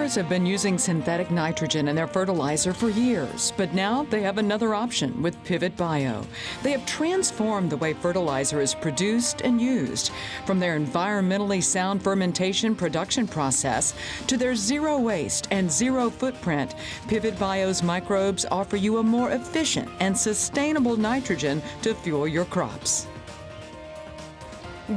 Farmers have been using synthetic nitrogen in their fertilizer for years, but now they have another option with Pivot Bio. They have transformed the way fertilizer is produced and used, from their environmentally sound fermentation production process to their zero waste and zero footprint. Pivot Bio's microbes offer you a more efficient and sustainable nitrogen to fuel your crops.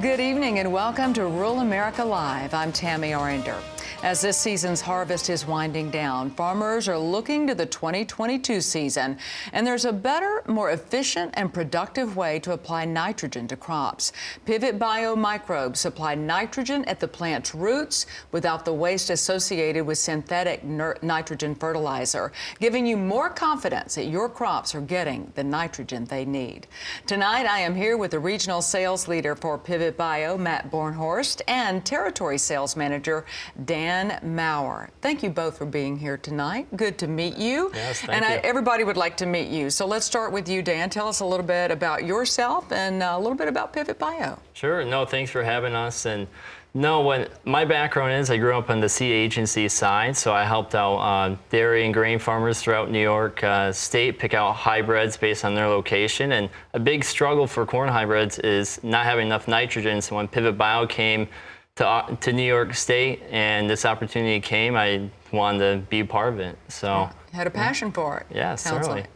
Good evening and welcome to Rural America Live. I'm Tammy Arender. As this season's harvest is winding down, farmers are looking to the 2022 season, and there's a better, more efficient and productive way to apply nitrogen to crops. Pivot Bio microbes supply nitrogen at the plant's roots without the waste associated with synthetic nitrogen fertilizer, giving you more confidence that your crops are getting the nitrogen they need. Tonight, I am here with the regional sales leader for Pivot Bio, Matt Bornhorst, and territory sales manager, Dan Maurer. Thank you both for being here tonight. Good to meet you. Yes, thank you. Everybody would like to meet you. So let's start with you, Dan. Tell us a little bit about yourself and a little bit about Pivot Bio. Sure. No, thanks for having us. And no, what my background is, I grew up on the seed agency side, so I helped out dairy and grain farmers throughout New York State pick out hybrids based on their location. And a big struggle for corn hybrids is not having enough nitrogen. So when Pivot Bio came to New York State and this opportunity came, I wanted to be a part of it. So had a passion for it. Yeah, certainly. Like.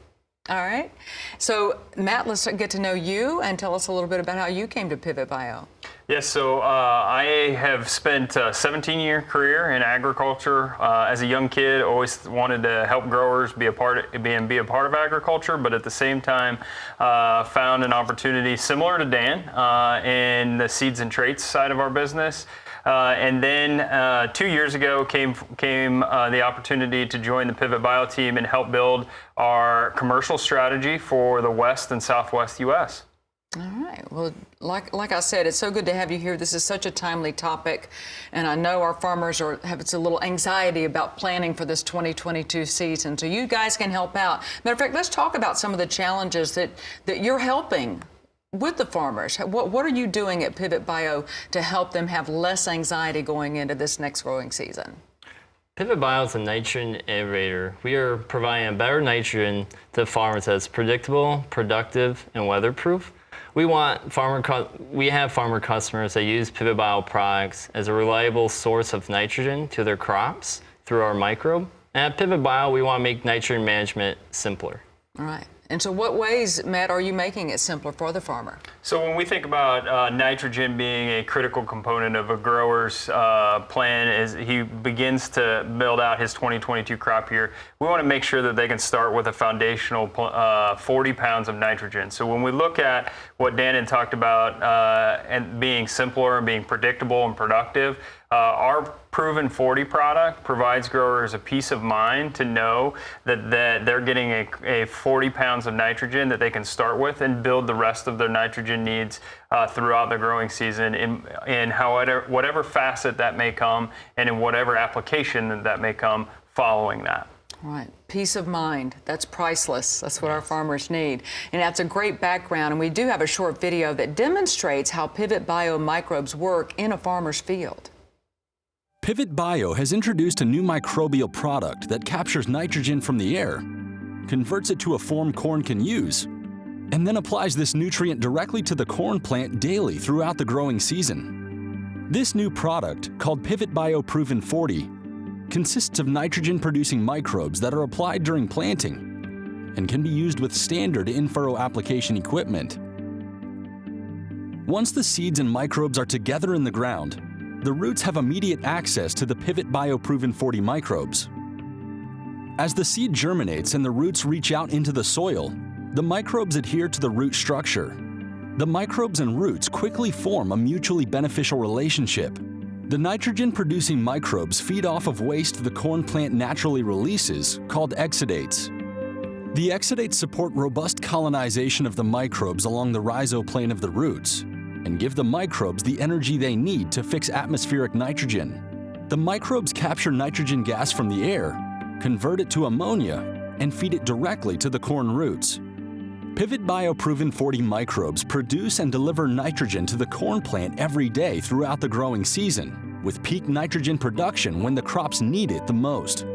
All right. So Matt, let's get to know you and tell us a little bit about how you came to Pivot Bio. Yes, so I have spent a 17-year career in agriculture. As a young kid, always wanted to help growers be a part of agriculture, but at the same time, found an opportunity similar to Dan in the seeds and traits side of our business. And then 2 years ago came the opportunity to join the Pivot Bio team and help build our commercial strategy for the West and Southwest U.S. All right. Well, like I said, it's so good to have you here. This is such a timely topic, and I know our farmers have a little anxiety about planning for this 2022 season. So you guys can help out. Matter of fact, let's talk about some of the challenges that you're helping with the farmers. What are you doing at Pivot Bio to help them have less anxiety going into this next growing season? Pivot Bio is a nitrogen innovator. We are providing a better nitrogen to farmers that's predictable, productive, and weatherproof. We have farmer customers that use Pivot Bio products as a reliable source of nitrogen to their crops through our microbe. And at Pivot Bio, we want to make nitrogen management simpler. All right. And so what ways, Matt, are you making it simpler for the farmer? So when we think about nitrogen being a critical component of a grower's plan as he begins to build out his 2022 crop year, we want to make sure that they can start with a foundational 40 pounds of nitrogen. So when we look at what Dan had talked about and being simpler and being predictable and productive, our Proven 40 product provides growers a peace of mind to know that they're getting a 40 pounds of nitrogen that they can start with and build the rest of their nitrogen needs throughout the growing season in whatever facet that may come and in whatever application that may come following that. Right. Peace of mind. That's priceless. That's what our farmers need. And that's a great background. And we do have a short video that demonstrates how Pivot Bio microbes work in a farmer's field. Pivot Bio has introduced a new microbial product that captures nitrogen from the air, converts it to a form corn can use, and then applies this nutrient directly to the corn plant daily throughout the growing season. This new product, called Pivot Bio Proven 40, consists of nitrogen-producing microbes that are applied during planting and can be used with standard in-furrow application equipment. Once the seeds and microbes are together in the ground, the roots have immediate access to the Pivot Bio Proven 40 microbes. As the seed germinates and the roots reach out into the soil, the microbes adhere to the root structure. The microbes and roots quickly form a mutually beneficial relationship. The nitrogen-producing microbes feed off of waste the corn plant naturally releases, called exudates. The exudates support robust colonization of the microbes along the rhizoplane of the roots, and give the microbes the energy they need to fix atmospheric nitrogen. The microbes capture nitrogen gas from the air, convert it to ammonia, and feed it directly to the corn roots. Pivot Bio Proven 40 microbes produce and deliver nitrogen to the corn plant every day throughout the growing season. with peak nitrogen production when the crops need it the most.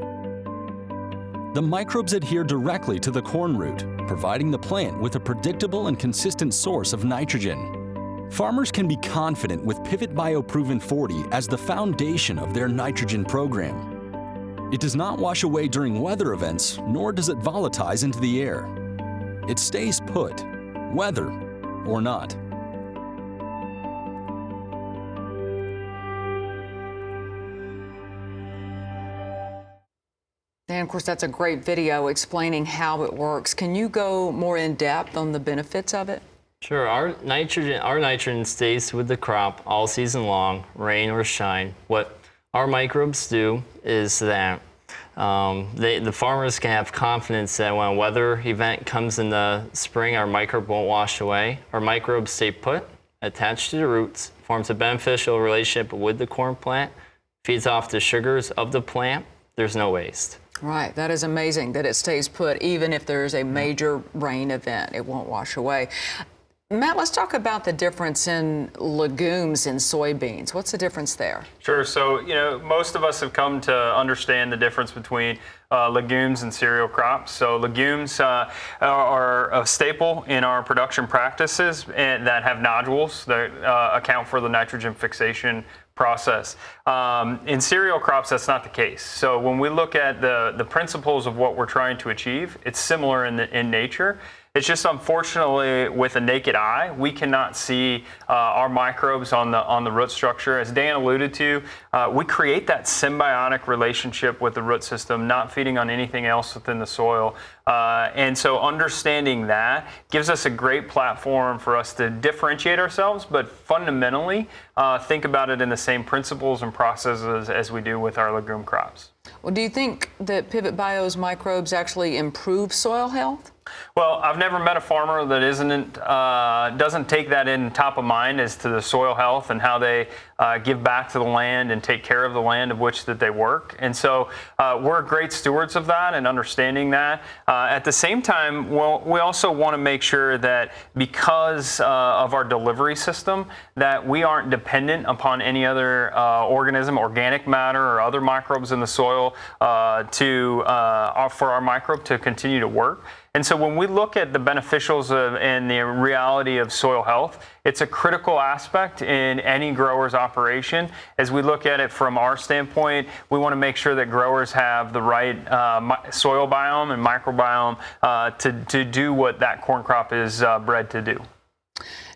The microbes adhere directly to the corn root, providing the plant with a predictable and consistent source of nitrogen. Farmers can be confident with Pivot BioProven 40 as the foundation of their nitrogen program. It does not wash away during weather events, nor does it volatilize into the air. It stays put, weather or not. And of course, that's a great video explaining how it works. Can you go more in depth on the benefits of it? Sure. Our nitrogen stays with the crop all season long, rain or shine. What our microbes do is that the farmers can have confidence that when a weather event comes in the spring, our microbe won't wash away. Our microbes stay put, attached to the roots, forms a beneficial relationship with the corn plant, feeds off the sugars of the plant. There's no waste. Right, that is amazing that it stays put even if there's a major rain event. It won't wash away. Matt, let's talk about the difference in legumes and soybeans. What's the difference there? Sure. So, most of us have come to understand the difference between legumes and cereal crops. So legumes are a staple in our production practices and that have nodules that account for the nitrogen fixation process. In cereal crops, that's not the case. So when we look at the principles of what we're trying to achieve, it's similar in nature. It's just unfortunately with a naked eye, we cannot see our microbes on the root structure. As Dan alluded to, we create that symbiotic relationship with the root system, not feeding on anything else within the soil. And so understanding that gives us a great platform for us to differentiate ourselves, but fundamentally think about it in the same principles and processes as we do with our legume crops. Well, do you think that Pivot Bio's microbes actually improve soil health? Well, I've never met a farmer that doesn't take that in top of mind as to the soil health and how they give back to the land and take care of the land of which that they work. And so we're great stewards of that and understanding that. At the same time, we also want to make sure that because of our delivery system, that we aren't dependent upon any other organism, organic matter or other microbes in the soil for our microbe to continue to work. And so when we look at the beneficials and the reality of soil health, it's a critical aspect in any grower's operation. As we look at it from our standpoint, we want to make sure that growers have the right soil biome and microbiome to do what that corn crop is bred to do.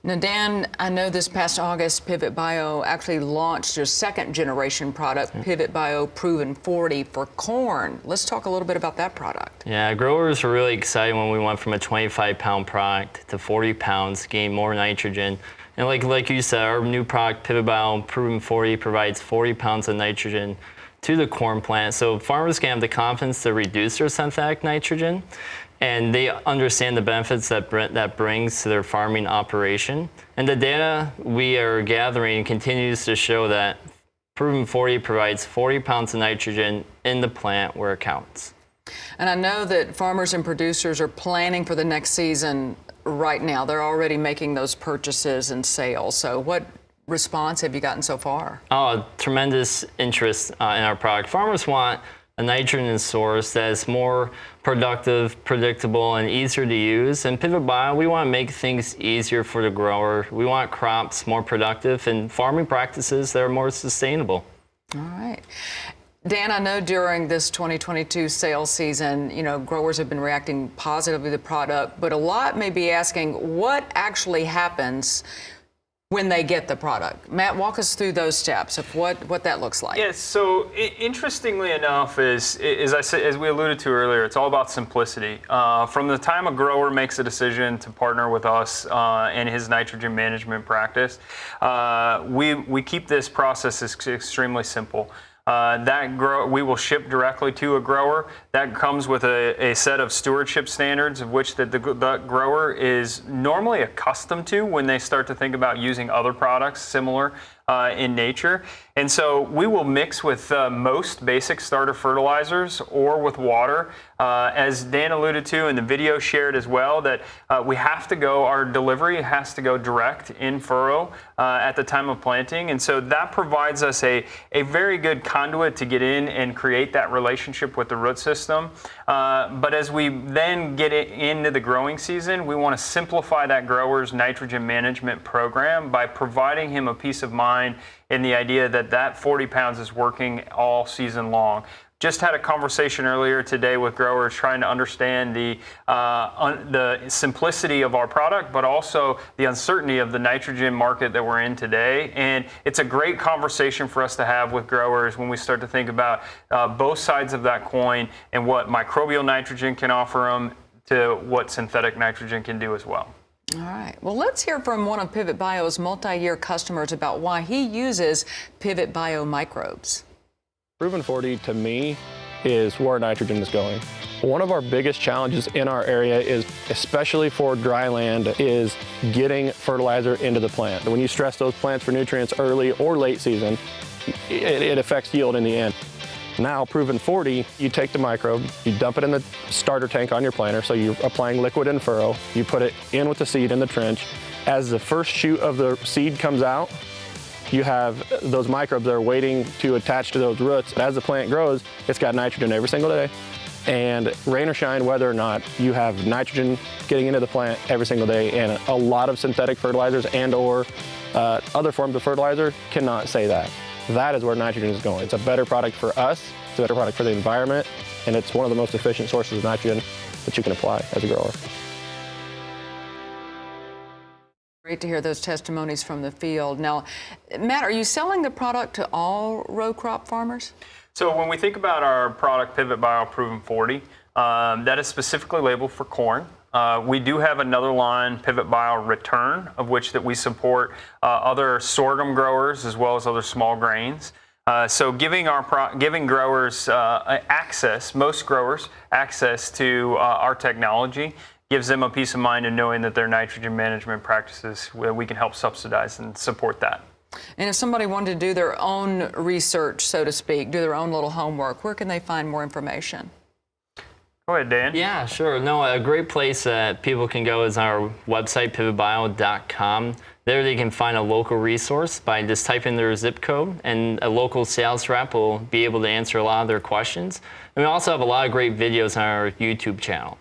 Now, Dan, I know this past August, Pivot Bio actually launched their second generation product, Pivot BioProven 40 for corn. Let's talk a little bit about that product. Yeah, growers were really excited when we went from a 25-pound product to 40 pounds, gained more nitrogen. And like you said, our new product, Pivot BioProven 40, provides 40 pounds of nitrogen to the corn plant. So farmers can have the confidence to reduce their synthetic nitrogen, and they understand the benefits that brings to their farming operation. And the data we are gathering continues to show that Proven 40 provides 40 pounds of nitrogen in the plant where it counts. And I know that farmers and producers are planning for the next season right now. They're already making those purchases and sales. So what response have you gotten so far? Oh, tremendous interest in our product. Farmers want a nitrogen source that is more productive, predictable, and easier to use. And Pivot Bio, we want to make things easier for the grower. We want crops more productive and farming practices that are more sustainable. All right. Dan, I know during this 2022 sales season, growers have been reacting positively to the product, but a lot may be asking what actually happens when they get the product. Matt, walk us through those steps of what that looks like. Yes, so interestingly enough, as we alluded to earlier, it's all about simplicity. From the time a grower makes a decision to partner with us in his nitrogen management practice, we keep this process extremely simple. We will ship directly to a grower. That comes with a set of stewardship standards of which the grower is normally accustomed to when they start to think about using other products similar in nature. And so we will mix with most basic starter fertilizers or with water. As Dan alluded to and the video shared as well, that we have to go, our delivery has to go direct in furrow at the time of planting. And so that provides us a very good conduit to get in and create that relationship with the root system. But as we then get into the growing season, we want to simplify that grower's nitrogen management program by providing him a peace of mind in the idea that that 40 pounds is working all season long. Just had a conversation earlier today with growers trying to understand the simplicity of our product, but also the uncertainty of the nitrogen market that we're in today. And it's a great conversation for us to have with growers when we start to think about both sides of that coin and what microbial nitrogen can offer them to what synthetic nitrogen can do as well. All right. Well, let's hear from one of Pivot Bio's multi-year customers about why he uses Pivot Bio microbes. Proven 40 to me is where nitrogen is going. One of our biggest challenges in our area is, especially for dry land, is getting fertilizer into the plant. When you stress those plants for nutrients early or late season, it affects yield in the end. Now, Proven 40, you take the microbe, you dump it in the starter tank on your planter, so you're applying liquid in furrow, you put it in with the seed in the trench. As the first shoot of the seed comes out, you have those microbes that are waiting to attach to those roots. As the plant grows, it's got nitrogen every single day. And rain or shine, whether or not, you have nitrogen getting into the plant every single day. And a lot of synthetic fertilizers and or other forms of fertilizer cannot say that. That is where nitrogen is going. It's a better product for us, it's a better product for the environment, and it's one of the most efficient sources of nitrogen that you can apply as a grower. Great to hear those testimonies from the field. Now, Matt, are you selling the product to all row crop farmers? So when we think about our product, Pivot Bio Proven 40, that is specifically labeled for corn. We do have another line, Pivot Bio Return, of which that we support other sorghum growers as well as other small grains. So giving growers access, most growers access to our technology, gives them a peace of mind in knowing that their nitrogen management practices, we can help subsidize and support that. And if somebody wanted to do their own research, so to speak, do their own little homework, where can they find more information? Go ahead, Dan. Yeah, sure. No, a great place that people can go is our website, pivotbio.com. There they can find a local resource by just typing their zip code, and a local sales rep will be able to answer a lot of their questions. And we also have a lot of great videos on our YouTube channel.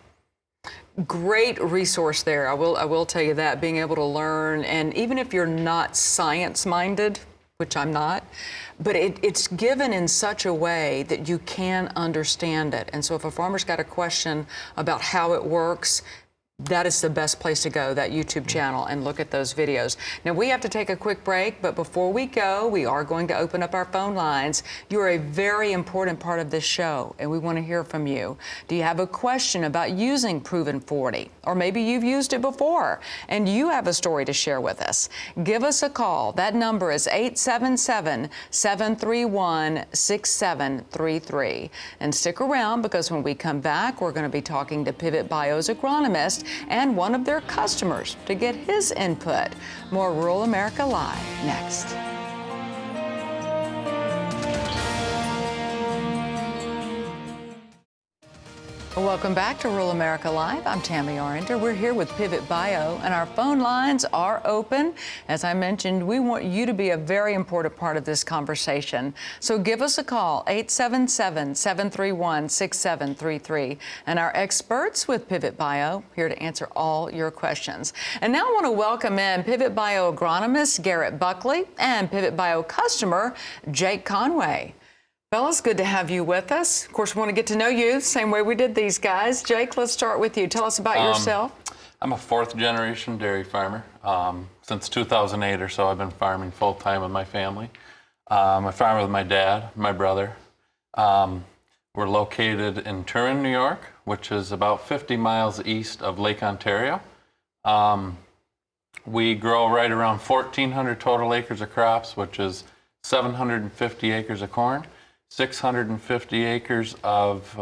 Great resource there. I will tell you that, being able to learn, and even if you're not science-minded, which I'm not, but it's given in such a way that you can understand it. And so if a farmer's got a question about how it works, that is the best place to go, that YouTube channel, and look at those videos. Now, we have to take a quick break, but before we go, we are going to open up our phone lines. You are a very important part of this show, and we want to hear from you. Do you have a question about using Proven 40? Or maybe you've used it before, and you have a story to share with us. Give us a call. That number is 877-731-6733. And stick around, because when we come back, we're going to be talking to Pivot Bio's agronomist and one of their customers to get his input. More Rural America Live next. Welcome back to Rural America Live. I'm Tammy Orienter. We're here with Pivot Bio, and our phone lines are open. As I mentioned, we want you to be a very important part of this conversation. So give us a call, 877-731-6733. And our experts with Pivot Bio here to answer all your questions. And now I want to welcome in Pivot Bio agronomist Garrett Buckley and Pivot Bio customer Jake Conway. Fellas, good to have you with us. Of course, we want to get to know you the same way we did these guys. Jake, let's start with you. Tell us about yourself. I'm a fourth generation dairy farmer. Since 2008 or so, I've been farming full time with my family. I farm with my dad, my brother. We're located in Turin, New York, which is about 50 miles east of Lake Ontario. We grow right around 1,400 total acres of crops, which is 750 acres of corn, 650 acres of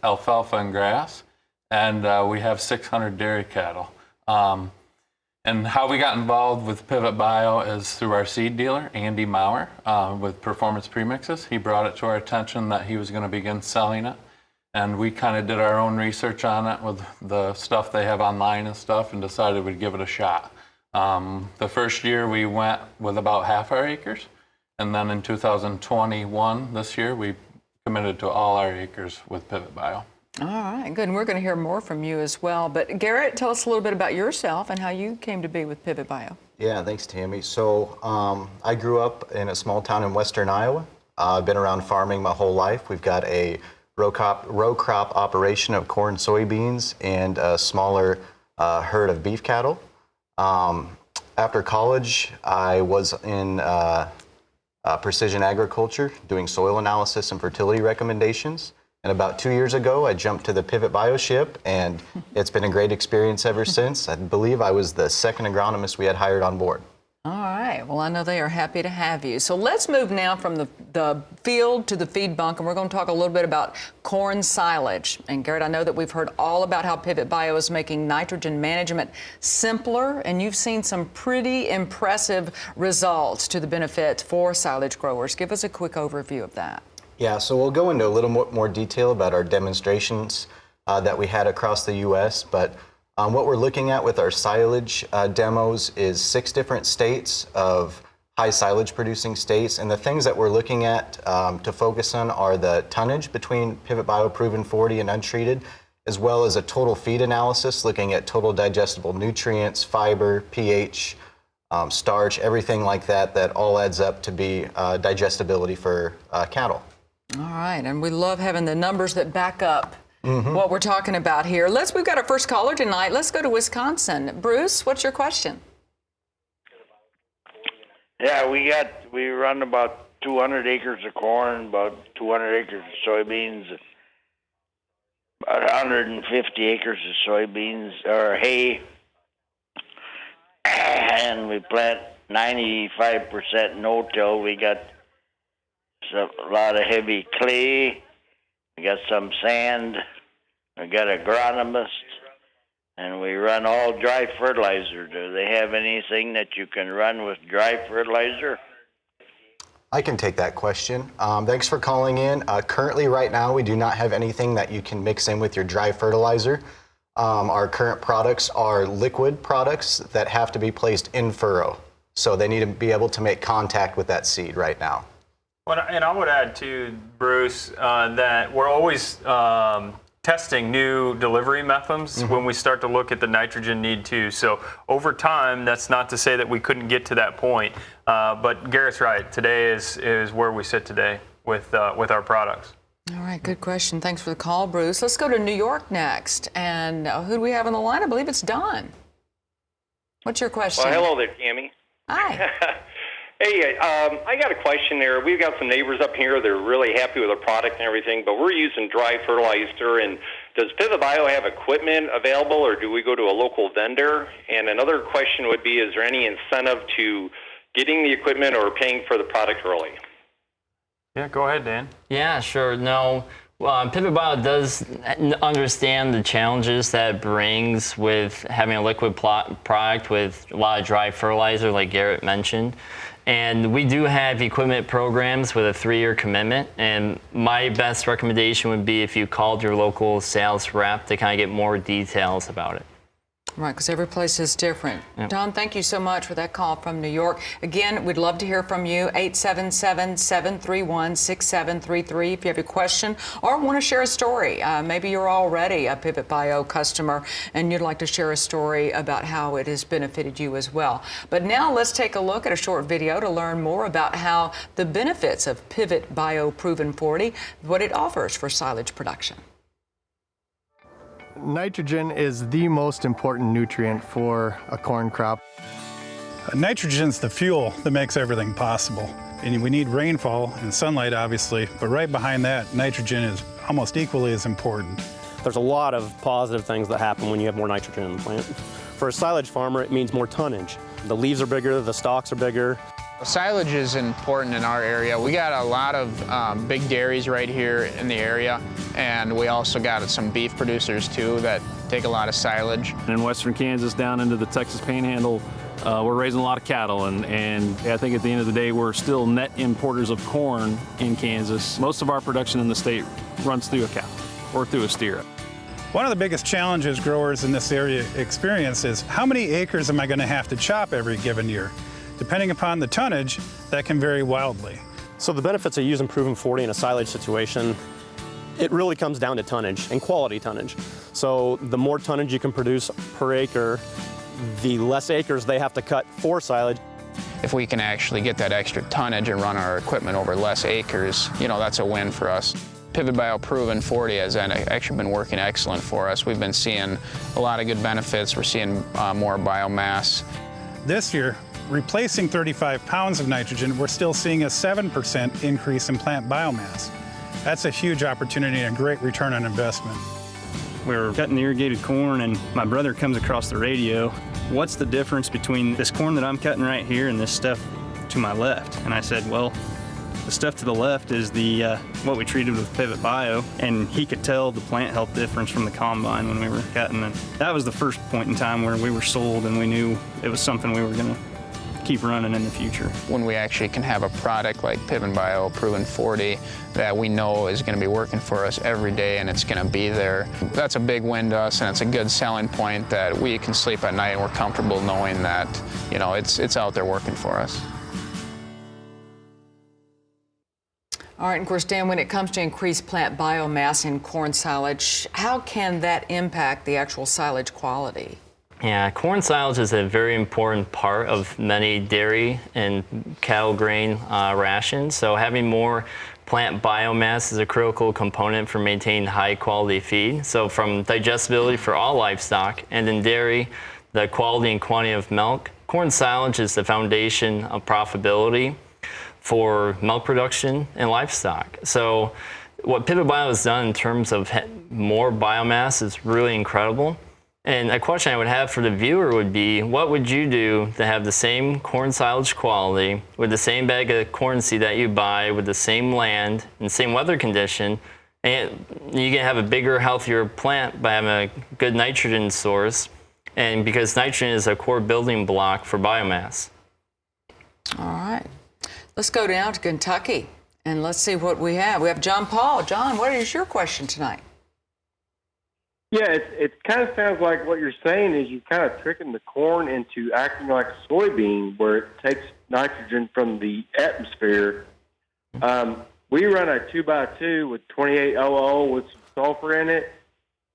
alfalfa and grass, and we have 600 dairy cattle. And how we got involved with Pivot Bio is through our seed dealer, Andy Maurer, with Performance Premixes. He brought it to our attention that he was going to begin selling it. And we kind of did our own research on it with the stuff they have online and stuff, and decided we'd give it a shot. The first year we went with about half our acres. And then in 2021, this year, we committed to all our acres with Pivot Bio. All right, good. And we're going to hear more from you as well. But Garrett, tell us a little bit about yourself and how you came to be with Pivot Bio. Yeah, thanks, Tammy. So I grew up in a small town in western Iowa. I've been around farming my whole life. We've got a row crop operation of corn, soybeans, and a smaller herd of beef cattle. After college, I was in precision agriculture, doing soil analysis and fertility recommendations. And about 2 years ago, I jumped to the Pivot Bio ship, and it's been a great experience ever since. I believe I was the second agronomist we had hired on board. All right. Well, I know they are happy to have you. So let's move now from the field to the feed bunk, and we're going to talk a little bit about corn silage. And Garrett, I know that we've heard all about how Pivot Bio is making nitrogen management simpler, and you've seen some pretty impressive results to the benefit for silage growers. Give us a quick overview of that. Yeah, so we'll go into a little more detail about our demonstrations that we had across the U.S., but what we're looking at with our silage demos is 6 different states of high silage producing states, and the things that we're looking at to focus on are the tonnage between Pivot Bio Proven 40 and untreated, as well as a total feed analysis looking at total digestible nutrients, fiber, pH, starch, everything like that, that all adds up to be digestibility for cattle. All right, and we love having the numbers that back up what we're talking about here. We've got our first caller tonight. Let's go to Wisconsin. Bruce, what's your question? Yeah, we run about 200 acres of corn, about 200 acres of soybeans, about 150 acres of soybeans or hay, and we plant 95% no-till. We got a lot of heavy clay. We got some sand. We got agronomist, and we run all dry fertilizer. Do they have anything that you can run with dry fertilizer? I can take that question. Thanks for calling in. Currently, right now, we do not have anything that you can mix in with your dry fertilizer. Our current products are liquid products that have to be placed in furrow. So they need to be able to make contact with that seed right now. Well, and I would add too, Bruce, that we're always testing new delivery methods when we start to look at the nitrogen need too. So over time, that's not to say that we couldn't get to that point, but Garrett's right. Today is where we sit today with our products. All right, good question. Thanks for the call, Bruce. Let's go to New York next. And who do we have on the line? I believe it's Don. What's your question? Well, hello there, Tammy. Hi. Hey, I got a question there. We've got some neighbors up here. They're really happy with the product and everything, but we're using dry fertilizer. And does Pivot Bio have equipment available, or do we go to a local vendor? And another question would be, is there any incentive to getting the equipment or paying for the product early? Yeah, go ahead, Dan. Yeah, sure. No, Pivot Bio does understand the challenges that it brings with having a liquid product with a lot of dry fertilizer, like Garrett mentioned. And we do have equipment programs with a 3-year commitment. And my best recommendation would be if you called your local sales rep to kind of get more details about it. Right, because every place is different. Yep. Don, thank you so much for that call from New York. Again, we'd love to hear from you, 877-731-6733 if you have a question or want to share a story. Maybe you're already a Pivot Bio customer and you'd like to share a story about how it has benefited you as well. But now let's take a look at a short video to learn more about how the benefits of Pivot Bio Proven 40, what it offers for silage production. Nitrogen is the most important nutrient for a corn crop. Nitrogen's the fuel that makes everything possible. And we need rainfall and sunlight, obviously, but right behind that, nitrogen is almost equally as important. There's a lot of positive things that happen when you have more nitrogen in the plant. For a silage farmer, it means more tonnage. The leaves are bigger, the stalks are bigger. Silage is important in our area. We got a lot of big dairies right here in the area, and we also got some beef producers too that take a lot of silage. In western Kansas down into the Texas Panhandle, we're raising a lot of cattle, and I think at the end of the day, we're still net importers of corn in Kansas. Most of our production in the state runs through a cow or through a steer. One of the biggest challenges growers in this area experience is how many acres am I going to have to chop every given year? Depending upon the tonnage, that can vary wildly. So the benefits of using Proven 40 in a silage situation, it really comes down to tonnage and quality tonnage. So the more tonnage you can produce per acre, the less acres they have to cut for silage. If we can actually get that extra tonnage and run our equipment over less acres, you know, that's a win for us. Pivot Bio Proven 40 has actually been working excellent for us. We've been seeing a lot of good benefits. We're seeing more biomass. This year, replacing 35 pounds of nitrogen, we're still seeing a 7% increase in plant biomass. That's a huge opportunity and a great return on investment. We were cutting irrigated corn, and my brother comes across the radio. What's the difference between this corn that I'm cutting right here and this stuff to my left? And I said, well, the stuff to the left is the what we treated with Pivot Bio, and he could tell the plant health difference from the combine when we were cutting. And that was the first point in time where we were sold and we knew it was something we were going to keep running in the future. When we actually can have a product like Pivot Bio Proven 40 that we know is going to be working for us every day and it's going to be there, that's a big win to us, and it's a good selling point that we can sleep at night and we're comfortable knowing that, you know, it's out there working for us. All right, and of course, Dan, when it comes to increased plant biomass in corn silage, how can that impact the actual silage quality? Yeah, corn silage is a very important part of many dairy and cattle grain rations. So having more plant biomass is a critical component for maintaining high quality feed. So from digestibility for all livestock, and in dairy, the quality and quantity of milk, corn silage is the foundation of profitability for milk production and livestock. So what Pivot Bio has done in terms of more biomass is really incredible. And a question I would have for the viewer would be, what would you do to have the same corn silage quality with the same bag of corn seed that you buy, with the same land and the same weather condition, and you can have a bigger, healthier plant by having a good nitrogen source, and because nitrogen is a core building block for biomass. All right. Let's go down to Kentucky and let's see what we have. We have John Paul. John, what is your question tonight? Yeah, it kind of sounds like what you're saying is you're kind of tricking the corn into acting like a soybean, where it takes nitrogen from the atmosphere. We run a 2x2 with 2800 with some sulfur in it.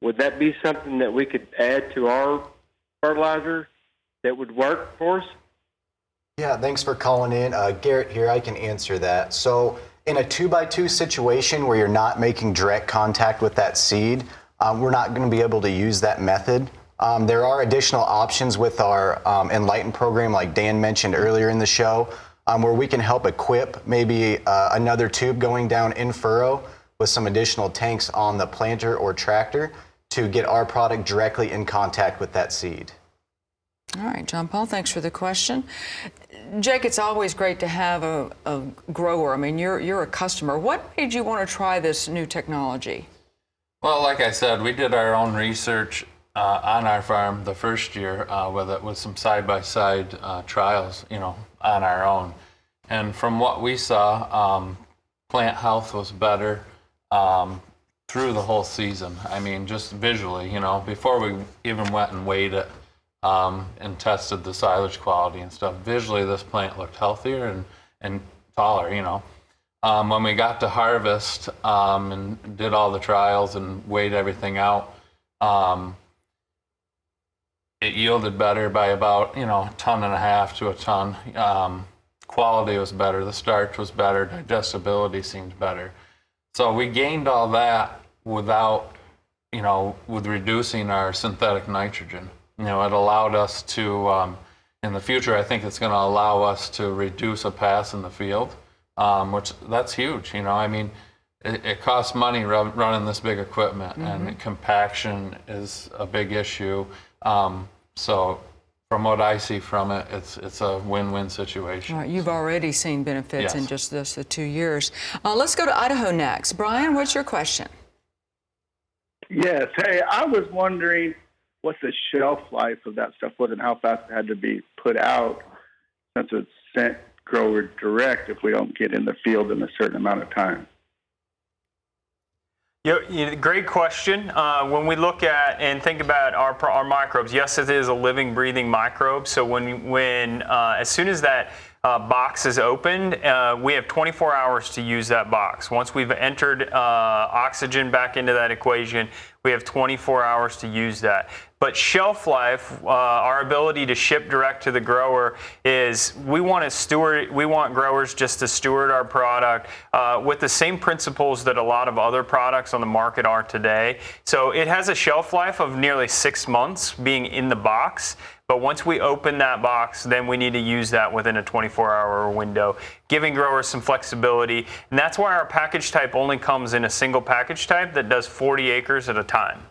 Would that be something that we could add to our fertilizer that would work for us? Yeah, thanks for calling in. Garrett here, I can answer that. So in a 2x2 situation where you're not making direct contact with that seed, we're not going to be able to use that method. There are additional options with our Enlighten program, like Dan mentioned earlier in the show, where we can help equip maybe another tube going down in furrow with some additional tanks on the planter or tractor to get our product directly in contact with that seed. All right, John Paul, thanks for the question. Jake, it's always great to have a grower. I mean, you're a customer. What made you want to try this new technology? Well, like I said, we did our own research on our farm the first year with some side-by-side trials, you know, on our own. And from what we saw, plant health was better through the whole season. I mean, just visually, you know, before we even went and weighed it and tested the silage quality and stuff, visually this plant looked healthier and taller, you know. When we got to harvest and did all the trials and weighed everything out, it yielded better by about, you know, 1.5 tons to a ton. Quality was better, the starch was better, digestibility seemed better. So we gained all that without, you know, with reducing our synthetic nitrogen. You know, it allowed us to, in the future, I think it's going to allow us to reduce a pass in the field. Which that's huge, you know. I mean, it costs money running this big equipment, and compaction is a big issue. So, from what I see from it, it's a win-win situation. All right, you've already seen benefits Yes. in just the 2 years. Let's go to Idaho next. Brian, what's your question? Yes. Hey, I was wondering, what's the shelf life of that stuff was and how fast it had to be put out, since it's sent grower direct if we don't get in the field in a certain amount of time? Great question. When we look at and think about our microbes, yes, it is a living, breathing microbe. So when as soon as that box is opened, we have 24 hours to use that box. Once we've entered oxygen back into that equation, we have 24 hours to use that. But shelf life, our ability to ship direct to the grower, is we want growers just to steward our product with the same principles that a lot of other products on the market are today. So it has a shelf life of nearly 6 months being in the box. But once we open that box, then we need to use that within a 24-hour window, giving growers some flexibility. And that's why our package type only comes in a single package type that does 40 acres at a time.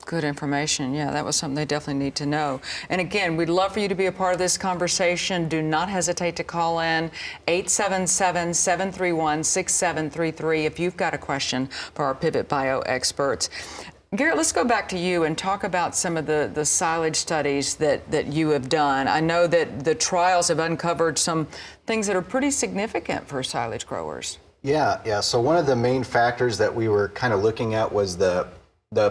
Good information. Yeah, that was something they definitely need to know. And again, we'd love for you to be a part of this conversation. Do not hesitate to call in 877-731-6733 if you've got a question for our Pivot Bio experts. Garrett, let's go back to you and talk about some of the silage studies that you have done. I know that the trials have uncovered some things that are pretty significant for silage growers. Yeah. So one of the main factors that we were kind of looking at was the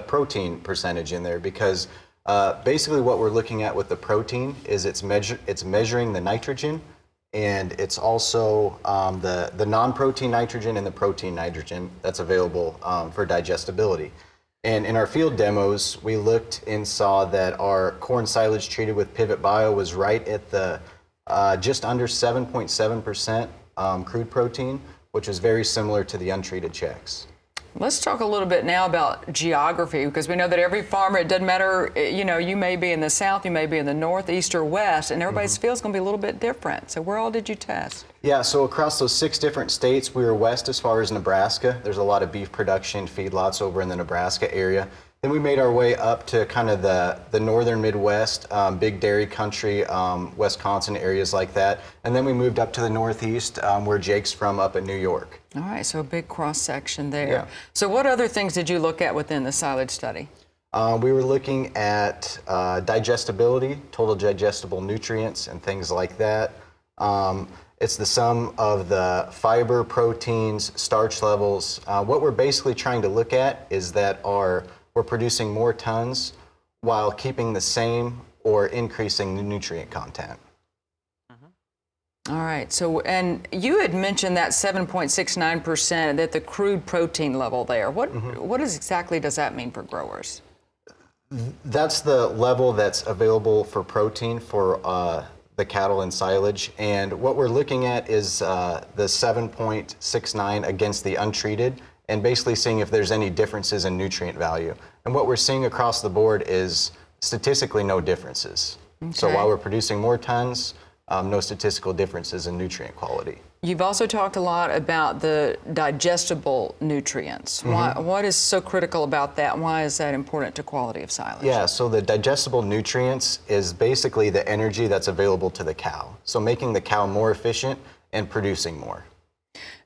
protein percentage in there, because basically what we're looking at with the protein is it's measuring the nitrogen, and it's also the non-protein nitrogen and the protein nitrogen that's available for digestibility. And in our field demos, we looked and saw that our corn silage treated with Pivot Bio was right at the just under 7.7% crude protein, which is very similar to the untreated checks. Let's talk a little bit now about geography, because we know that every farmer, it doesn't matter, you may be in the south, you may be in the north, east, or west, and everybody's field is going to be a little bit different. So where all did you test? Yeah, so across those 6 different states, we were west as far as Nebraska. There's a lot of beef production feedlots over in the Nebraska area. Then we made our way up to kind of the northern Midwest, big dairy country, Wisconsin, areas like that. And then we moved up to the Northeast, where Jake's from, up in New York. All right, so a big cross-section there. Yeah. So what other things did you look at within the silage study? We were looking at digestibility, total digestible nutrients, and things like that. It's the sum of the fiber, proteins, starch levels. What we're basically trying to look at is that we're producing more tons while keeping the same or increasing the nutrient content. All right. So, and you had mentioned that 7.69%, that the crude protein level there. What exactly does that mean for growers? That's the level that's available for protein for the cattle and silage. And what we're looking at is the 7.69 against the untreated, and basically seeing if there's any differences in nutrient value. And what we're seeing across the board is statistically no differences. Okay. So while we're producing more tons, no statistical differences in nutrient quality. You've also talked a lot about the digestible nutrients. What is so critical about that? Why is that important to quality of silage? Yeah, so the digestible nutrients is basically the energy that's available to the cow. So making the cow more efficient and producing more.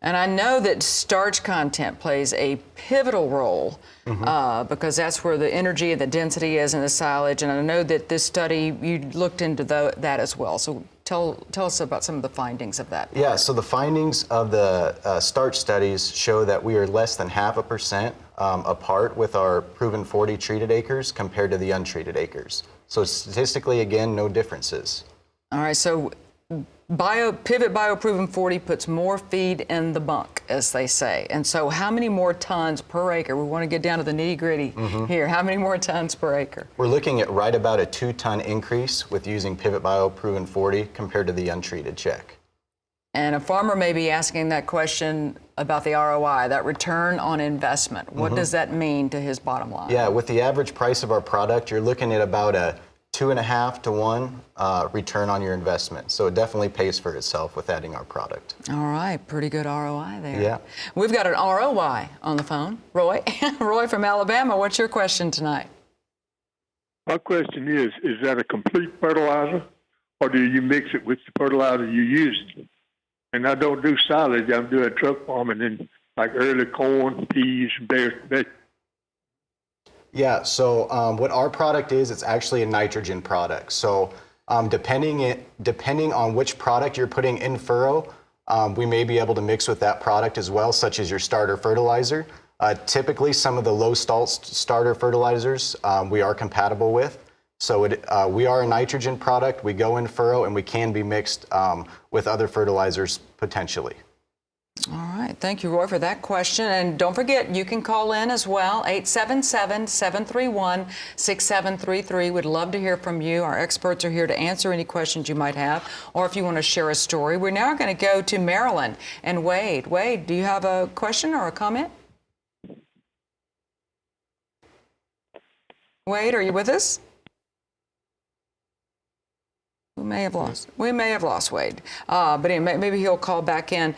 And I know that starch content plays a pivotal role because that's where the energy and the density is in the silage. And I know that this study, you looked into that as well. So tell us about some of the findings of that. Yeah, so the findings of the starch studies show that we are less than 0.5% apart with our proven 40 treated acres compared to the untreated acres. So statistically, again, no differences. All right, so Pivot Bio Proven 40 puts more feed in the bunk, as they say. And so how many more tons per acre? We want to get down to the nitty-gritty here. How many more tons per acre? We're looking at right about a 2-ton increase with using Pivot Bio Proven 40 compared to the untreated check. And a farmer may be asking that question about the ROI, that return on investment. What does that mean to his bottom line? Yeah, with the average price of our product, you're looking at about a 2.5 to 1 return on your investment. So it definitely pays for itself with adding our product. All right, pretty good ROI there. Yeah. We've got an ROI on the phone. Roy, Roy from Alabama, what's your question tonight? My question is that a complete fertilizer, or do you mix it with the fertilizer you're using? And I don't do silage, I'm doing truck farming in like early corn, peas, vegetables. Yeah, so what our product is, it's actually a nitrogen product. So depending on which product you're putting in furrow, we may be able to mix with that product as well, such as your starter fertilizer. Typically, some of the low salt starter fertilizers we are compatible with. So we are a nitrogen product, we go in furrow, and we can be mixed with other fertilizers potentially. All right. Thank you, Roy, for that question. And don't forget, you can call in as well, 877-731-6733. We'd love to hear from you. Our experts are here to answer any questions you might have, or if you want to share a story. We're now going to go to Maryland and Wade. Wade, do you have a question or a comment? Wade, are you with us? We may have lost Wade, but anyway, maybe he'll call back in.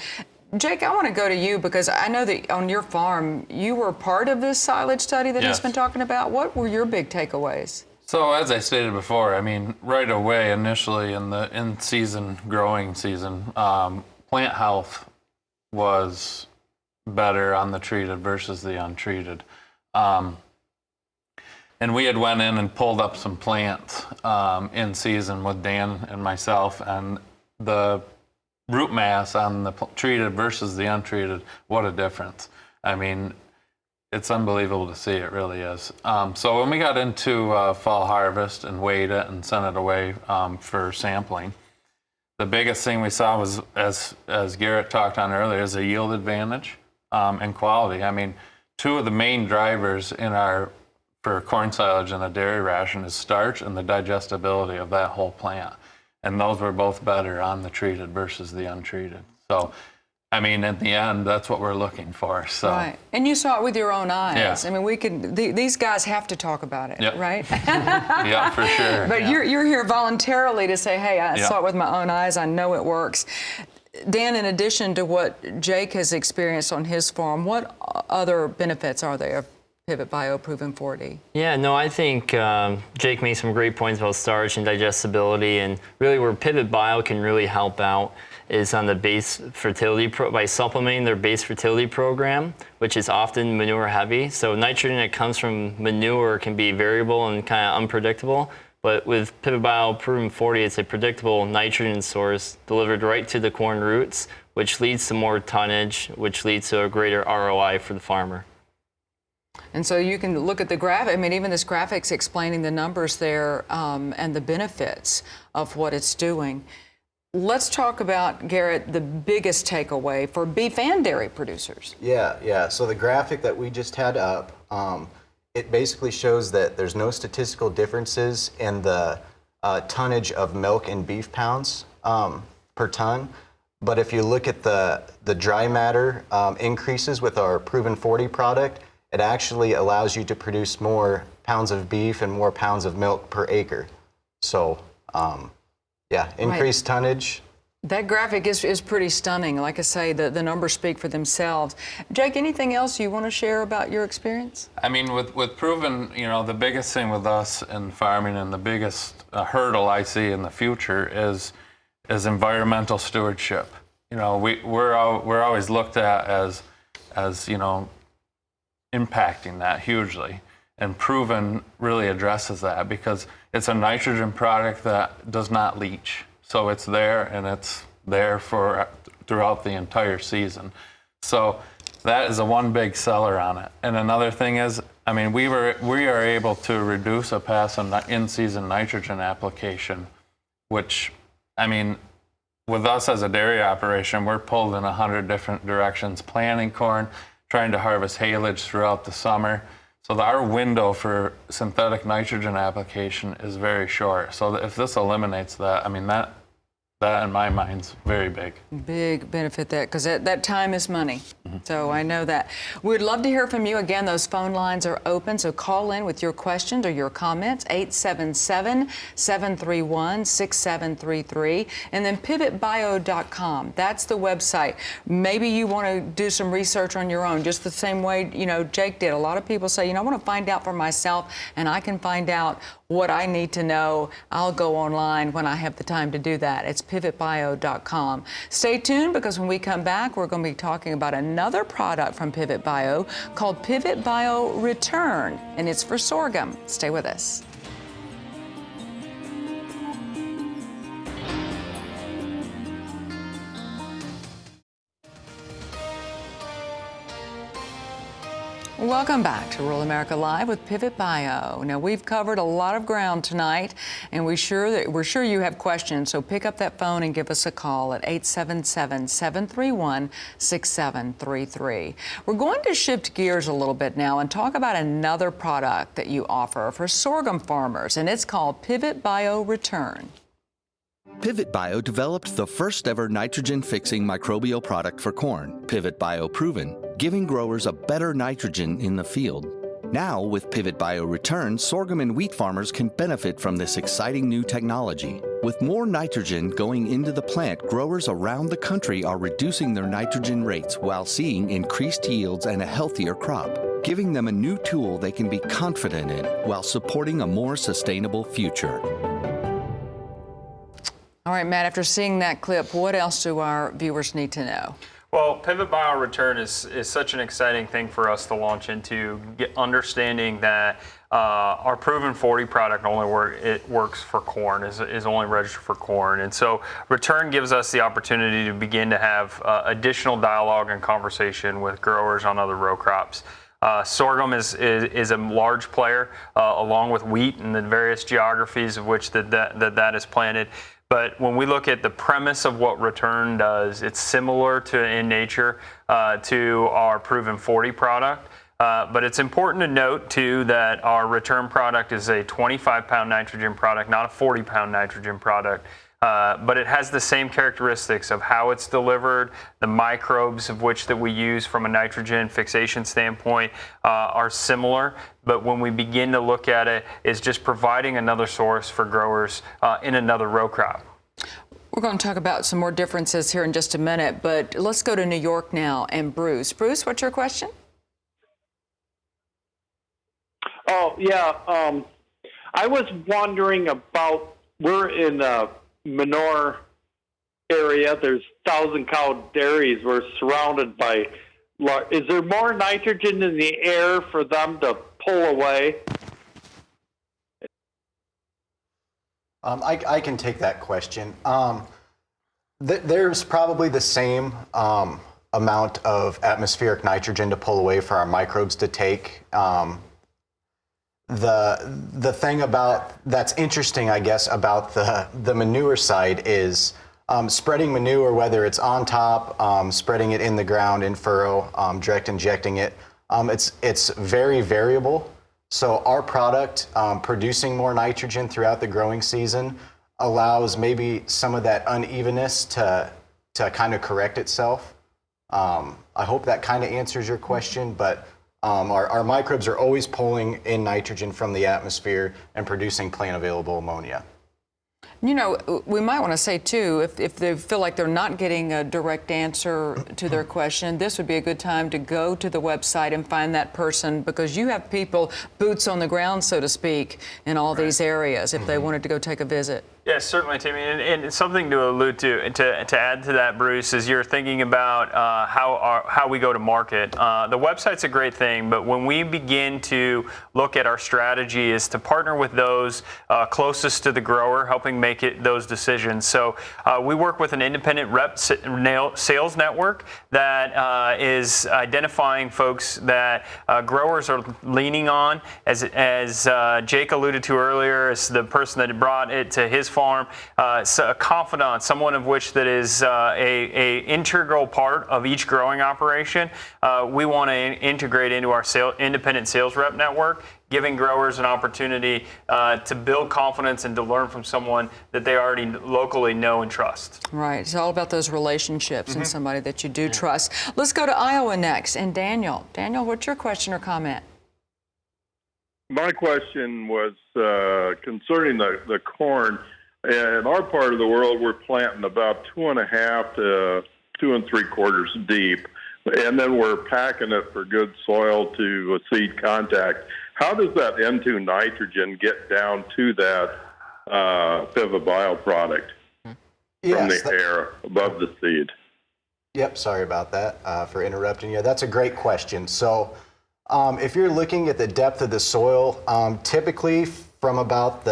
Jake, I want to go to you because I know that on your farm, you were part of this silage study that he's been talking about. What were your big takeaways? So as I stated before, I mean, right away, initially in the in-season growing season, plant health was better on the treated versus the untreated. And we had went in and pulled up some plants in season with Dan and myself, and the root mass on the treated versus the untreated, what a difference. I mean, it's unbelievable to see, it really is. So when we got into fall harvest and weighed it and sent it away for sampling, the biggest thing we saw was, as Garrett talked on earlier, is a yield advantage and quality. I mean, two of the main drivers for corn silage and a dairy ration is starch and the digestibility of that whole plant. And those were both better on the treated versus the untreated. So, I mean, in the end, that's what we're looking for. So. Right. And you saw it with your own eyes. Yeah. I mean, these guys have to talk about it, right? Yeah, for sure. But you're here voluntarily to say, hey, I saw it with my own eyes. I know it works. Dan, in addition to what Jake has experienced on his farm, what other benefits are there of Pivot Bio Proven 40? Yeah, no, I think Jake made some great points about starch and digestibility, and really where Pivot Bio can really help out is on the base fertility by supplementing their base fertility program, which is often manure heavy. So nitrogen that comes from manure can be variable and kind of unpredictable, but with Pivot Bio Proven 40, it's a predictable nitrogen source delivered right to the corn roots, which leads to more tonnage, which leads to a greater ROI for the farmer. And so you can look at the graphic. I mean, even this graphic's explaining the numbers there and the benefits of what it's doing. Let's talk about, Garrett, the biggest takeaway for beef and dairy producers. Yeah. So the graphic that we just had up, it basically shows that there's no statistical differences in the tonnage of milk and beef pounds per ton. But if you look at the dry matter increases with our Proven 40 product, it actually allows you to produce more pounds of beef and more pounds of milk per acre. So, increased tonnage. That graphic is pretty stunning. Like I say, the numbers speak for themselves. Jake, anything else you want to share about your experience? I mean, with Proven, the biggest thing with us in farming and the biggest hurdle I see in the future is environmental stewardship. We're always looked at as impacting that hugely, and Proven really addresses that because it's a nitrogen product that does not leach. So it's there, and it's there throughout the entire season. So that is one big seller on it. And another thing is, I mean, we are able to reduce a pass on in-season nitrogen application, which, I mean, with us as a dairy operation, we're pulled in 100 different directions, planting corn, trying to harvest haylage throughout the summer. So our window for synthetic nitrogen application is very short. So if this eliminates that, I mean, that in my mind is very big. Big benefit that, because that time is money. So I know that. We'd love to hear from you. Again, those phone lines are open, so call in with your questions or your comments, 877-731-6733, and then pivotbio.com. That's the website. Maybe you want to do some research on your own, just the same way, Jake did. A lot of people say, I want to find out for myself, and I can find out what I need to know, I'll go online when I have the time to do that. It's pivotbio.com. Stay tuned, because when we come back, we're going to be talking about another product from Pivot Bio called Pivot Bio Return, and it's for sorghum. Stay with us. Welcome back to Rural America Live with Pivot Bio. Now, we've covered a lot of ground tonight, and we're sure you have questions, so pick up that phone and give us a call at 877-731-6733. We're going to shift gears a little bit now and talk about another product that you offer for sorghum farmers, and it's called Pivot Bio Return. Pivot Bio developed the first ever nitrogen-fixing microbial product for corn, Pivot Bio Proven, giving growers a better nitrogen in the field. Now, with Pivot Bio Return, sorghum and wheat farmers can benefit from this exciting new technology. With more nitrogen going into the plant, growers around the country are reducing their nitrogen rates while seeing increased yields and a healthier crop, giving them a new tool they can be confident in while supporting a more sustainable future. All right, Matt, after seeing that clip, what else do our viewers need to know? Well, Pivot Bio Return is such an exciting thing for us to launch into, understanding that our Proven 40 product works for corn, is only registered for corn. And so Return gives us the opportunity to begin to have additional dialogue and conversation with growers on other row crops. Sorghum is a large player, along with wheat in the various geographies of which that is planted. But when we look at the premise of what Return does, it's similar in nature to our Proven 40 product. But it's important to note, too, that our Return product is a 25-pound nitrogen product, not a 40-pound nitrogen product. But it has the same characteristics of how it's delivered. The microbes of which that we use from a nitrogen fixation standpoint are similar. But when we begin to look at it, it's just providing another source for growers in another row crop. We're going to talk about some more differences here in just a minute, but let's go to New York now and Bruce. Bruce, what's your question? Oh, yeah. I was wondering about, we're in a manure area. There's 1,000-cow dairies. We're surrounded by, is there more nitrogen in the air for them to pull away? I can take that question. There's probably the same amount of atmospheric nitrogen to pull away for our microbes to take. The thing that's interesting, I guess, about the manure side is spreading manure, whether it's on top, spreading it in the ground in furrow, direct injecting it. It's very variable. So our product producing more nitrogen throughout the growing season allows maybe some of that unevenness to kind of correct itself. I hope that kind of answers your question, but our microbes are always pulling in nitrogen from the atmosphere and producing plant available ammonia. You know, we might want to say, too, if they feel like they're not getting a direct answer to their question, this would be a good time to go to the website and find that person, because you have people, boots on the ground, so to speak, in all these areas if they wanted to go take a visit. Yes, certainly, Timmy. And something to allude to add to that, Bruce, is you're thinking about how we go to market. The website's a great thing, but when we begin to look at our strategy is to partner with those closest to the grower, helping make those decisions. So we work with an independent rep sales network that is identifying folks that growers are leaning on, as Jake alluded to earlier, as the person that brought it to his farm, so a confidant, someone of which that is a integral part of each growing operation. We want to integrate into our independent sales rep network, giving growers an opportunity to build confidence and to learn from someone that they already locally know and trust. Right. It's all about those relationships and somebody that you do trust. Let's go to Iowa next. And Daniel. Daniel, what's your question or comment? My question was concerning the corn. In our part of the world, we're planting about 2.5 to 2 3/4 deep, and then we're packing it for good soil to seed contact. how does that N2 nitrogen get down to that Pivot Bio product from the air above the seed? Yep, sorry about that for interrupting you. That's a great question. So if you're looking at the depth of the soil, typically from about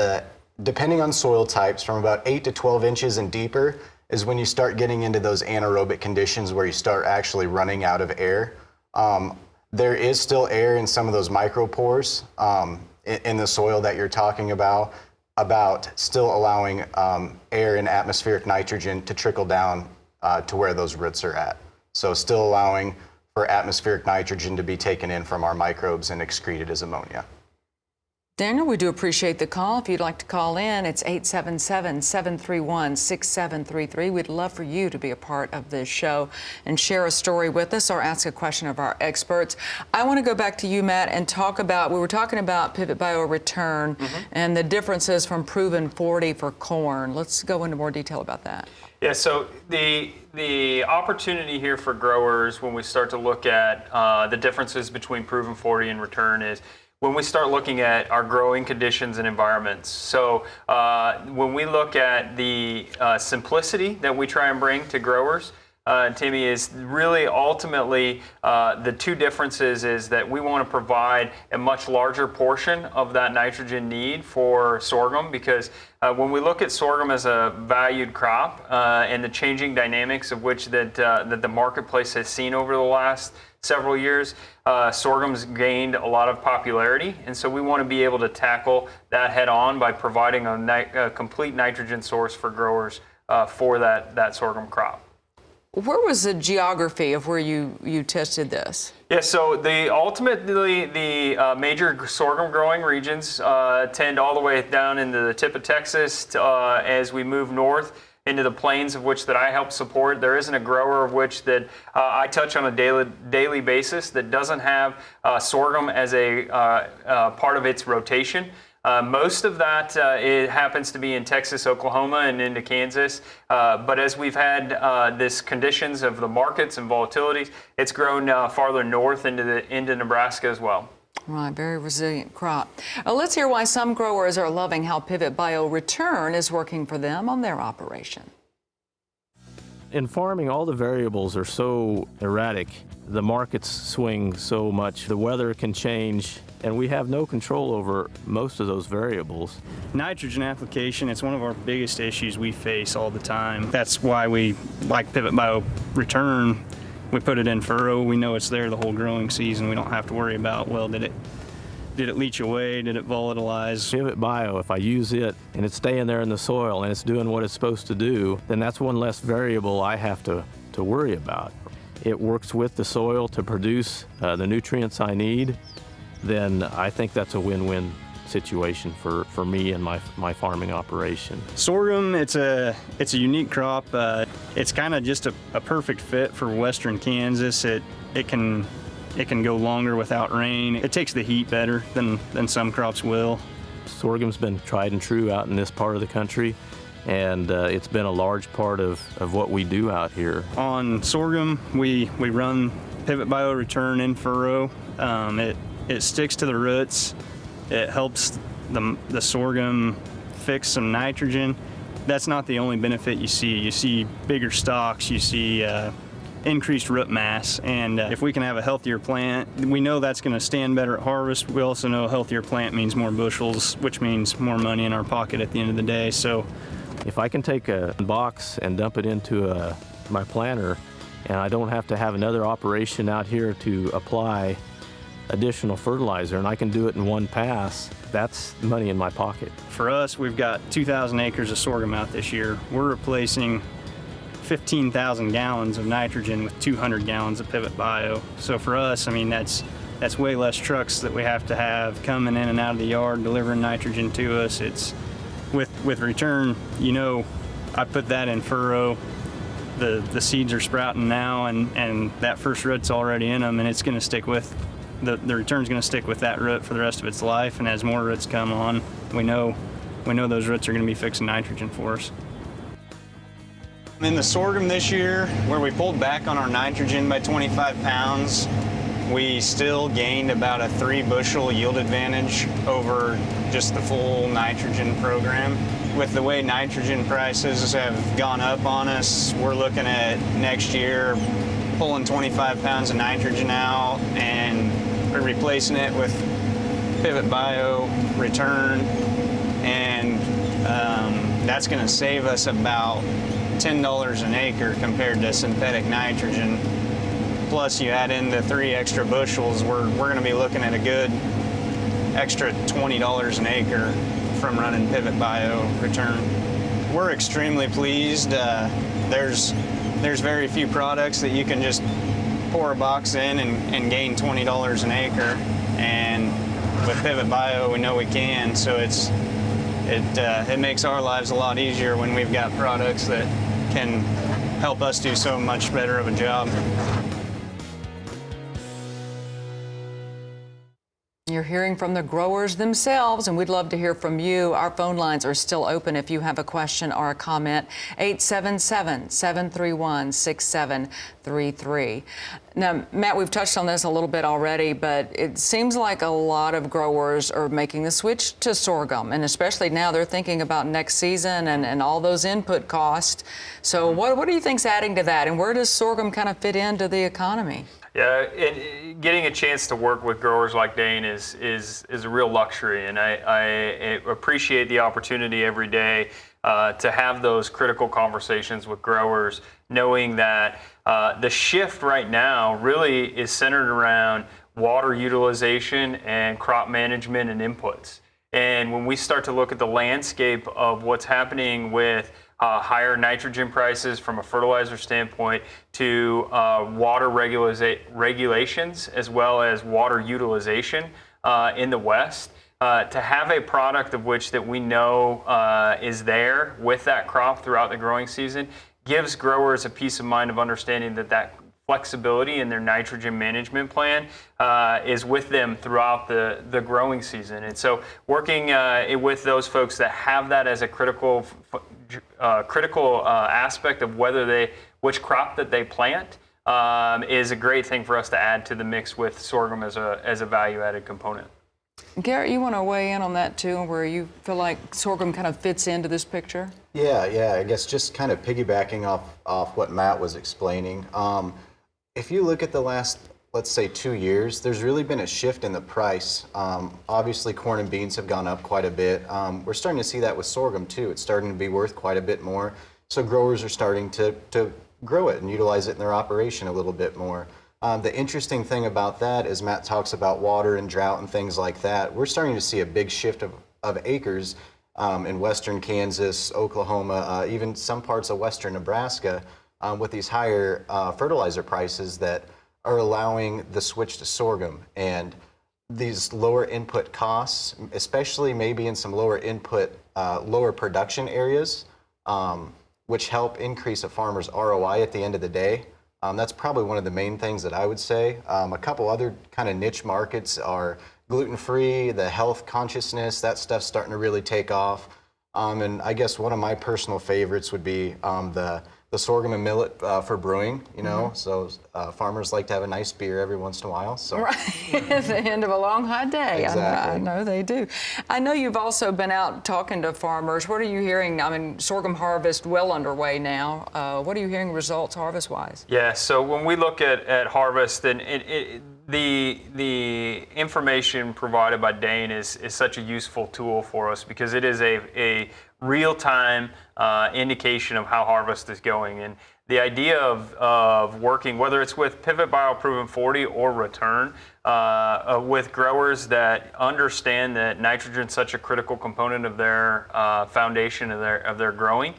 depending on soil types, from about 8 to 12 inches and deeper is when you start getting into those anaerobic conditions where you start actually running out of air. There is still air in some of those micropores in the soil that you're talking about still allowing air and atmospheric nitrogen to trickle down to where those roots are at. So still allowing for atmospheric nitrogen to be taken in from our microbes and excreted as ammonia. Daniel, we do appreciate the call. If you'd like to call in, it's 877-731-6733. We'd love for you to be a part of this show and share a story with us or ask a question of our experts. I want to go back to you, Matt, and talk about, we were talking about Pivot Bio Return and the differences from Proven 40 for corn. Let's go into more detail about that. Yeah, so the opportunity here for growers when we start to look at the differences between Proven 40 and Return is when we start looking at our growing conditions and environments. So when we look at the simplicity that we try and bring to growers, Timmy, is really ultimately the two differences is that we want to provide a much larger portion of that nitrogen need for sorghum because when we look at sorghum as a valued crop and the changing dynamics of which that the marketplace has seen over the last several years, sorghum's gained a lot of popularity, and so we want to be able to tackle that head on by providing a complete nitrogen source for growers for that sorghum crop. Where was the geography of where you tested this? Yeah, so ultimately the major sorghum growing regions tend all the way down into the tip of Texas as we move north into the plains of which that I help support. There isn't a grower of which that I touch on a daily basis that doesn't have sorghum as a part of its rotation. Most of that it happens to be in Texas, Oklahoma, and into Kansas. But as we've had this conditions of the markets and volatilities, it's grown farther north into Nebraska as well. Right, very resilient crop. Let's hear why some growers are loving how Pivot Bio Return is working for them on their operation. In farming, all the variables are so erratic. The markets swing so much. The weather can change, and we have no control over most of those variables. Nitrogen application, it's one of our biggest issues we face all the time. That's why we like Pivot Bio Return. We put it in furrow. We know it's there the whole growing season. We don't have to worry about, well, did it leach away? Did it volatilize? Pivot Bio, if I use it and it's staying there in the soil and it's doing what it's supposed to do, then that's one less variable I have to worry about. It works with the soil to produce the nutrients I need, then I think that's a win-win situation for me and my farming operation. Sorghum, it's a unique crop. It's kind of just a perfect fit for western Kansas. It can go longer without rain. It takes the heat better than some crops will. Sorghum's been tried and true out in this part of the country, and it's been a large part of what we do out here. On sorghum, we run Pivot Bio Return in furrow. It sticks to the roots. It helps the sorghum fix some nitrogen. That's not the only benefit you see. You see bigger stalks, you see increased root mass, and if we can have a healthier plant, we know that's going to stand better at harvest. We also know a healthier plant means more bushels, which means more money in our pocket at the end of the day. So if I can take a box and dump it into my planter, and I don't have to have another operation out here to apply additional fertilizer, and I can do it in one pass, that's money in my pocket. For us, we've got 2,000 acres of sorghum out this year. We're replacing 15,000 gallons of nitrogen with 200 gallons of Pivot Bio. So for us, I mean, that's way less trucks that we have to have coming in and out of the yard delivering nitrogen to us. It's with Return, you know, I put that in furrow. The seeds are sprouting now, and that first root's already in them, and it's going to stick with the Return's going to stick with that root for the rest of its life. And as more roots come on, we know those roots are going to be fixing nitrogen for us. In the sorghum this year, where we pulled back on our nitrogen by 25 pounds, we still gained about a 3 bushel yield advantage over just the full nitrogen program. With the way nitrogen prices have gone up on us, we're looking at next year pulling 25 pounds of nitrogen out and replacing it with Pivot Bio Return, and that's going to save us about $10 an acre compared to synthetic nitrogen. Plus you add in the 3 extra bushels, we're going to be looking at a good extra $20 an acre from running Pivot Bio Return. We're extremely pleased. There's very few products that you can just pour a box in and gain $20 an acre, and with Pivot Bio we know we can, so it makes our lives a lot easier when we've got products that can help us do so much better of a job. You're hearing from the growers themselves, and we'd love to hear from you. Our phone lines are still open if you have a question or a comment. 877-731-6733. Now, Matt, we've touched on this a little bit already, but it seems like a lot of growers are making the switch to sorghum, and especially now they're thinking about next season and all those input costs. So what do you think's adding to that, and where does sorghum kind of fit into the economy? Yeah, getting a chance to work with growers like Dane is a real luxury, and I appreciate the opportunity every day to have those critical conversations with growers, knowing that the shift right now really is centered around water utilization and crop management and inputs. And when we start to look at the landscape of what's happening with higher nitrogen prices from a fertilizer standpoint to water regulations as well as water utilization in the West, to have a product of which that we know is there with that crop throughout the growing season gives growers a peace of mind of understanding that flexibility in their nitrogen management plan is with them throughout the growing season. And so working with those folks that have that as a critical aspect of which crop that they plant is a great thing for us to add to the mix with sorghum as a value-added component. Garrett, you want to weigh in on that too, where you feel like sorghum kind of fits into this picture? Yeah, I guess just kind of piggybacking off what Matt was explaining. If you look at the last, let's say, 2 years, there's really been a shift in the price. Obviously, corn and beans have gone up quite a bit. We're starting to see that with sorghum too. It's starting to be worth quite a bit more. So growers are starting to grow it and utilize it in their operation a little bit more. The interesting thing about that is Matt talks about water and drought and things like that. We're starting to see a big shift of acres in western Kansas, Oklahoma, even some parts of western Nebraska with these higher fertilizer prices that are allowing the switch to sorghum. And these lower input costs, especially maybe in some lower input, lower production areas, which help increase a farmer's ROI at the end of the day. That's probably one of the main things that I would say. A couple other kind of niche markets are gluten-free, the health consciousness, that stuff's starting to really take off. And I guess one of my personal favorites would be the sorghum and millet for brewing, you know, so farmers like to have a nice beer every once in a while. So. Right, at the end of a long, hot day. Exactly. I know they do. I know you've also been out talking to farmers. What are you hearing? I mean, sorghum harvest well underway now. What are you hearing results harvest-wise? Yeah, so when we look at harvest, and the information provided by Dane is such a useful tool for us because it is a real-time indication of how harvest is going. And the idea of working, whether it's with Pivot Bio Proven 40 or Return, with growers that understand that nitrogen is such a critical component of their foundation of their growing,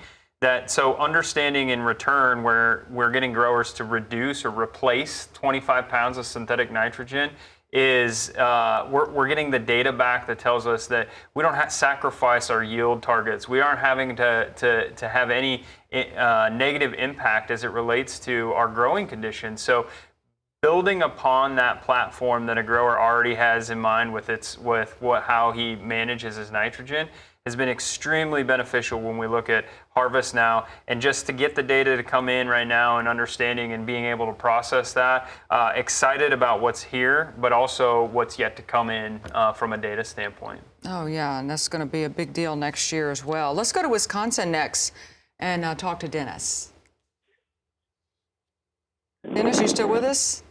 so understanding in Return where we're getting growers to reduce or replace 25 pounds of synthetic nitrogen is we're getting the data back that tells us that we don't have to sacrifice our yield targets. We aren't having to have any negative impact as it relates to our growing conditions. So building upon that platform that a grower already has in mind with how he manages his nitrogen, has been extremely beneficial when we look at harvest now. And just to get the data to come in right now and understanding and being able to process that, excited about what's here, but also what's yet to come in from a data standpoint. Oh, yeah, and that's going to be a big deal next year as well. Let's go to Wisconsin next and talk to Dennis. Dennis, you still with us?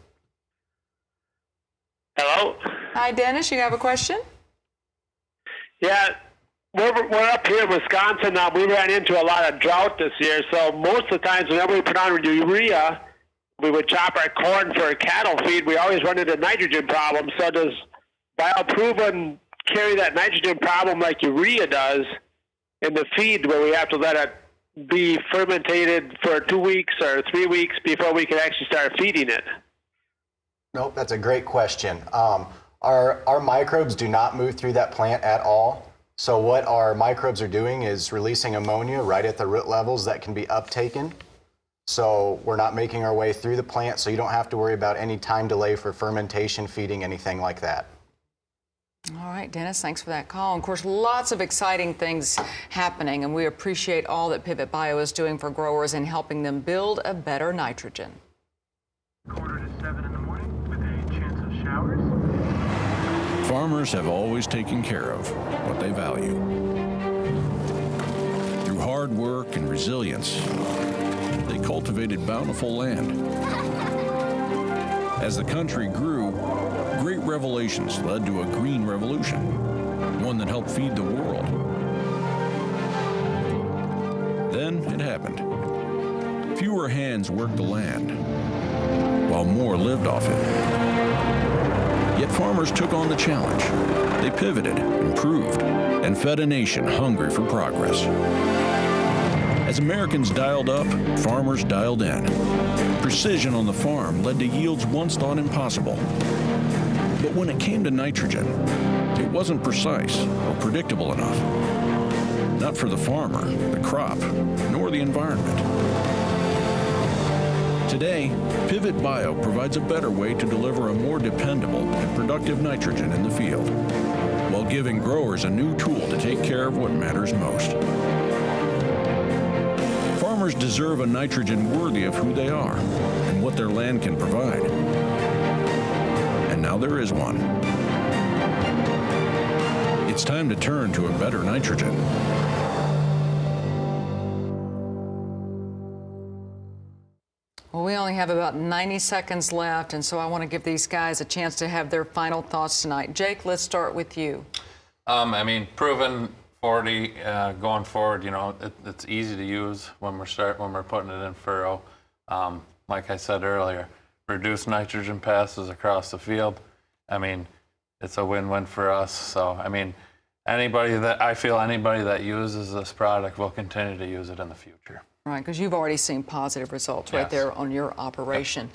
Hello? Hi, Dennis, you have a question? Yeah, we're up here in Wisconsin now. We ran into a lot of drought this year, so most of the times whenever we put on urea, we would chop our corn for cattle feed. We always run into nitrogen problems. So does bioproven carry that nitrogen problem like urea does in the feed, where we have to let it be fermented for 2 weeks or 3 weeks before we can actually start feeding it? Nope, that's a great question. Our microbes do not move through that plant at all. So what our microbes are doing is releasing ammonia right at the root levels that can be uptaken. So we're not making our way through the plant, so you don't have to worry about any time delay for fermentation, feeding, anything like that. All right, Dennis, thanks for that call. And of course, lots of exciting things happening, and we appreciate all that Pivot Bio is doing for growers and helping them build a better nitrogen. 6:45 in the morning with a chance of showers. Farmers have always taken care of what they value. Through hard work and resilience, they cultivated bountiful land. As the country grew, great revelations led to a green revolution, one that helped feed the world. Then it happened. Fewer hands worked the land, while more lived off it. Yet farmers took on the challenge. They pivoted, improved, and fed a nation hungry for progress. As Americans dialed up, farmers dialed in. Precision on the farm led to yields once thought impossible. But when it came to nitrogen, it wasn't precise or predictable enough. Not for the farmer, the crop, nor the environment. Today, Pivot Bio provides a better way to deliver a more dependable and productive nitrogen in the field, while giving growers a new tool to take care of what matters most. Farmers deserve a nitrogen worthy of who they are and what their land can provide. And now there is one. It's time to turn to a better nitrogen. Well, we only have about 90 seconds left, and so I want to give these guys a chance to have their final thoughts tonight. Jake, let's start with you. I mean, proven 40 going forward. You know, it's easy to use when we're putting it in furrow. Like I said earlier, reduce nitrogen passes across the field. I mean, it's a win-win for us. So, I mean, anybody that uses this product will continue to use it in the future. Right, because you've already seen positive results right Yes. there on your operation.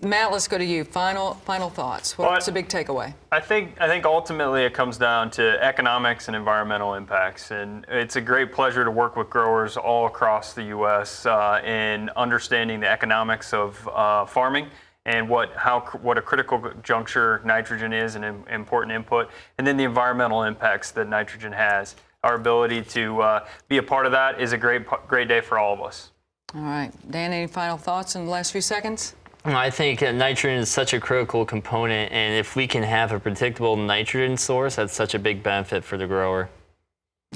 Matt, let's go to you. Final thoughts. What's the big takeaway? I think ultimately it comes down to economics and environmental impacts, and it's a great pleasure to work with growers all across the U.S. In understanding the economics of farming and what a critical juncture nitrogen is, an important input, and then the environmental impacts that nitrogen has. Our ability to be a part of that is a great day for all of us. All right, Dan, any final thoughts in the last few seconds? I think nitrogen is such a critical component, and if we can have a predictable nitrogen source, that's such a big benefit for the grower.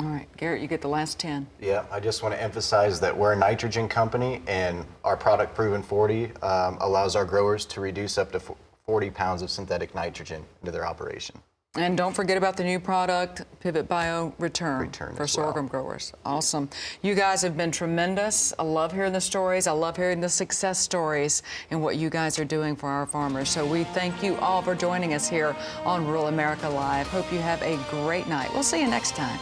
All right, Garrett, you get the last 10. Yeah, I just want to emphasize that we're a nitrogen company, and our product Proven 40 allows our growers to reduce up to 40 pounds of synthetic nitrogen into their operation. And don't forget about the new product, Pivot Bio Return for sorghum growers. Awesome. You guys have been tremendous. I love hearing the stories. I love hearing the success stories and what you guys are doing for our farmers. So we thank you all for joining us here on Rural America Live. Hope you have a great night. We'll see you next time.